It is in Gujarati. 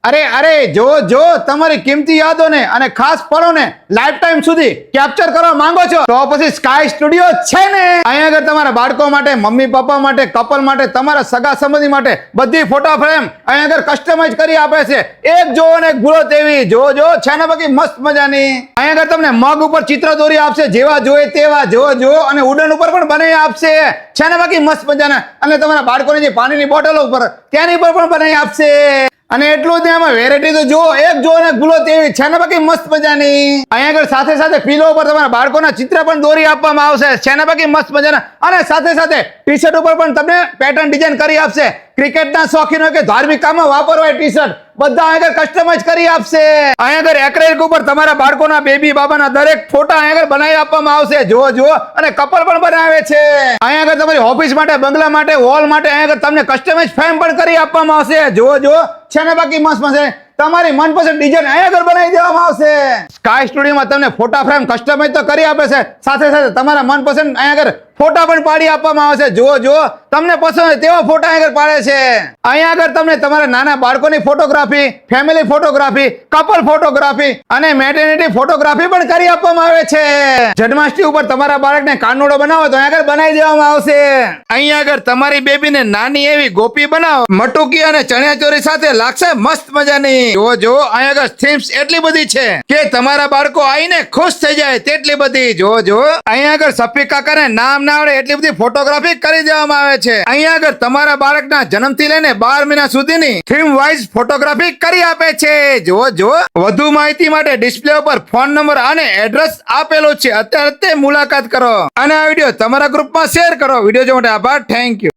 અરે જો જો તમારી કિંમતી યાદોને અને ખાસ પળોને લાઈફ ટાઈમ સુધી કેપ્ચર કરવા માંગો છો તો પછી સ્કાય સ્ટુડિયો છે ને. અહીંયા આગળ તમારા બાળકો માટે, મમ્મી પપ્પા માટે, કપલ માટે, તમારા સગા સંબંધી માટે બધી ફોટો ફ્રેમ અહીંયા આગળ કસ્ટમાઇઝ કરી આપે છે. એક જો અને એક ભૂલો તેવી જો છે ને બાકી મસ્ત મજાની. અહીંયા આગળ તમને મગ ઉપર ચિત્ર દોરી આપશે, જેવા જોઈએ તેવા જો અને ઉડન ઉપર પણ બનાવી આપશે છે ને બાકી મસ્ત મજાના. અને તમારા બાળકોની જે પાણીની બોટલો ઉપર તેની ઉપર પણ બનાવી આપશે. અને એટલું જ આમાં વેરાયટી તો જો એક જો ને ભૂલો તેવી છે ને બાકી મસ્ત મજાની. અહીંયા આગળ સાથે સાથે પીલો ઉપર તમારા બાળકોના ચિત્ર પણ દોરી આપવામાં આવશે છે ને બાકી મસ્ત મજાના. અને સાથે સાથે ટી શર્ટ ઉપર પણ તમને પેટર્ન ડિઝાઇન કરી આપશે. ક્રિકેટના શોખીનો કે ધાર્મિક કામમાં વાપરવાય ટી શર્ટ બધા અહીંયા કસ્ટમાઇઝ કરી આપશે. અહીંયા આગળ એક્રેલિક ઉપર તમારા બાળકોના બેબી બાબાના દરેક ફોટા અહીંયા આગળ બનાવી આપવામાં આવશે જો અને કપલ પણ બનાવે છે. અહીંયા આગળ તમારી ઓફિસ માટે, બંગલા માટે, હોલ માટે અહીંયા આગળ તમને કસ્ટમાઇઝ ફ્રેમ પણ કરી આપવામાં આવશે જો છે ને બાકી મસ્ત મસ્ત તમારી મનપસંદ ડિઝાઇન અહીંયા આગળ બનાવી દેવામાં આવશે. સ્કાય સ્ટુડિયોમાં તમને ફોટા ફ્રેમ કસ્ટમાઇઝ તો કરી આપે છે, સાથે સાથે તમારા મનપસંદ અહીંયા આગળ ફોટા પણ પાડી આપવામાં આવશે જો તમને પસંદ તેવા ફોટા અહીંયા આગળ પાડે છે. અહીંયા આગળ તમને તમારા નાના બાળકોની photography, family photography, couple photography અને મેટર્નિટી ફોટોગ્રાફી પણ કરી આપવામાં આવે છે. જન્માષ્ટમી ઉપર તમારા બાળકને કાનુડો બનાવો તો અહીંયા આગળ બનાવી દેવામાં આવશે. અહીંયા આગળ તમારી બેબીને નાની એવી ગોપી બનાવો, મટુકી અને ચણિયાચોળી સાથે લાગશે મસ્ત મજાની. જો અહીંયા આગળ થીમ્સ એટલી બધી છે કે તમારા બાળકો આવીને ખુશ થઈ જાય તેટલી બધી જો અહીંયા આગળ સફી કાકાને નામ ના આવડે એટલી બધી ફોટોગ્રાફી કરી દેવામાં આવે છે. અહીંયા આગળ તમારા બાળકના જન્મથી લઈને 12 મહિના સુધીની થીમ વાઇઝ ફોટોગ્રાફી કરી આપે છે જો વધુ માહિતી માટે ડિસ્પ્લે ઉપર ફોન નંબર અને એડ્રેસ આપેલું છે. અત્યારે તે મુલાકાત કરો અને આ વિડીયો તમારા ગ્રુપમાં શેર કરો. વિડીયો જોવા માટે આભાર. Thank you.